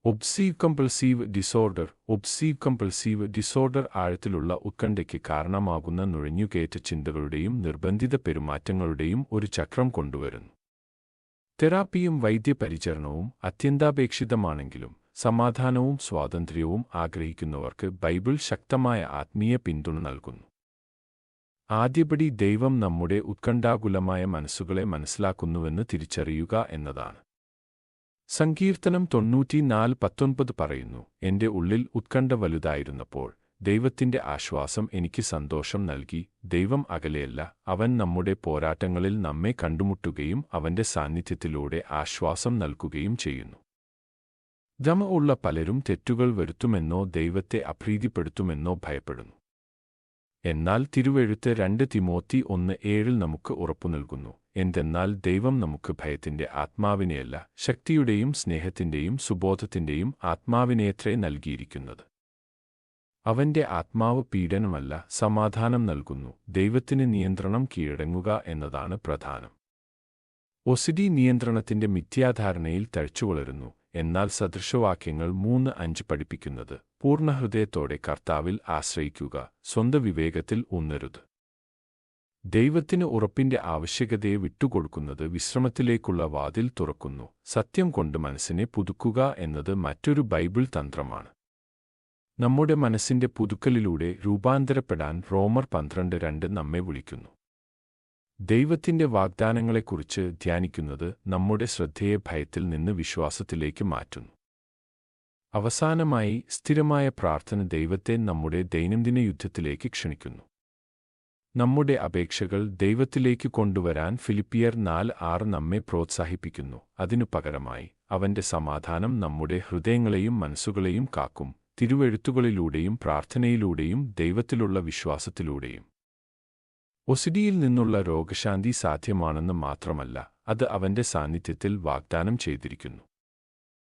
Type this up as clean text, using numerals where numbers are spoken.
ഒബ്സീവ് compulsive disorder ആഴത്തിലുള്ള ഉത്കണ്ഠയ്ക്ക് കാരണമാകുന്ന നുഴഞ്ഞുകയറ്റ ചിന്തകളുടെയും നിർബന്ധിത പെരുമാറ്റങ്ങളുടെയും ഒരു ചക്രം കൊണ്ടുവരുന്നു. തെറാപ്പിയും വൈദ്യപരിചരണവും അത്യന്താപേക്ഷിതമാണെങ്കിലും സമാധാനവും സ്വാതന്ത്ര്യവും ആഗ്രഹിക്കുന്നവർക്ക് ബൈബിൾ ശക്തമായ ആത്മീയ പിന്തുണ നൽകുന്നു. ആദ്യപടി ദൈവം നമ്മുടെ ഉത്കണ്ഠാകുലമായ മനസ്സുകളെ മനസ്സിലാക്കുന്നുവെന്ന് തിരിച്ചറിയുക എന്നതാണ്. സങ്കീർത്തനം 94:19 പറയുന്നു, എന്റെ ഉള്ളിൽ ഉത്കണ്ഠ വലുതായിരുന്നപ്പോൾ ദൈവത്തിന്റെ ആശ്വാസം എനിക്ക് സന്തോഷം നൽകി. ദൈവം അകലെയല്ല, അവൻ നമ്മുടെ പോരാട്ടങ്ങളിൽ നമ്മെ കണ്ടുമുട്ടുകയും അവന്റെ സാന്നിധ്യത്തിലൂടെ ആശ്വാസം നൽകുകയും ചെയ്യുന്നു. ഉള്ള പലരും തെറ്റുകൾ വരുത്തുമെന്നോ ദൈവത്തെ അപ്രീതിപ്പെടുത്തുമെന്നോ ഭയപ്പെടുന്നു. എന്നാൽ തിരുവെഴുത്ത് 2 തിമോത്തി 1:7 നമുക്ക് ഉറപ്പു നൽകുന്നു, എന്തെന്നാൽ ദൈവം നമുക്ക് ഭയത്തിന്റെ ആത്മാവിനെയല്ല, ശക്തിയുടെയും സ്നേഹത്തിന്റെയും സുബോധത്തിന്റെയും ആത്മാവിനെയത്രേ നൽകിയിരിക്കുന്നത്. അവന്റെ ആത്മാവ് പീഡനമല്ല, സമാധാനം നൽകുന്നു. ദൈവത്തിന് നിയന്ത്രണം കീഴടങ്ങുക എന്നതാണ് പ്രധാനം. ഒസിഡി നിയന്ത്രണത്തിന്റെ മിഥ്യാധാരണയിൽ തഴച്ചുവളരുന്നു. എന്നാൽ സദൃശവാക്യങ്ങൾ 3:5 പഠിപ്പിക്കുന്നത് പൂർണ്ണഹൃദയത്തോടെ കർത്താവിൽ ആശ്രയിക്കുക, സ്വന്തം വിവേകത്തിൽ ഊന്നരുത്. ദൈവത്തിന് ഉറപ്പിന്റെ ആവശ്യകതയെ വിട്ടുകൊടുക്കുന്നത് വിശ്രമത്തിലേക്കുള്ള വാതിൽ തുറക്കുന്നു. സത്യം കൊണ്ട് മനസ്സിനെ പുതുക്കുക എന്നത് മറ്റൊരു ബൈബിൾ തന്ത്രമാണ്. നമ്മുടെ മനസ്സിന്റെ പുതുക്കലിലൂടെ രൂപാന്തരപ്പെടാൻ റോമർ 12:2 നമ്മെ വിളിക്കുന്നു. ദൈവത്തിന്റെ വാഗ്ദാനങ്ങളെക്കുറിച്ച് ധ്യാനിക്കുന്നത് നമ്മുടെ ശ്രദ്ധയെ ഭയത്തിൽ നിന്ന് വിശ്വാസത്തിലേക്ക് മാറ്റുന്നു. അവസാനമായി, സ്ഥിരമായ പ്രാർത്ഥന ദൈവത്തെ നമ്മുടെ ദൈനംദിന യുദ്ധത്തിലേക്ക് ക്ഷണിക്കുന്നു. നമ്മുടെ അപേക്ഷകൾ ദൈവത്തിലേക്ക് കൊണ്ടുവരാൻ ഫിലിപ്പിയർ 4:6 നമ്മെ പ്രോത്സാഹിപ്പിക്കുന്നു. അതിനു പകരമായി അവന്റെ സമാധാനം നമ്മുടെ ഹൃദയങ്ങളെയും മനസ്സുകളെയും കാക്കും, തിരുവെഴുത്തുകളിലൂടെയും പ്രാർത്ഥനയിലൂടെയും ദൈവത്തിലുള്ള വിശ്വാസത്തിലൂടെയും. ഒസിഡിയിൽ നിന്നുള്ള രോഗശാന്തി സാധ്യമാണെന്ന് മാത്രമല്ല, അത് അവന്റെ സാന്നിധ്യത്തിൽ വാഗ്ദാനം ചെയ്തിരിക്കുന്നു.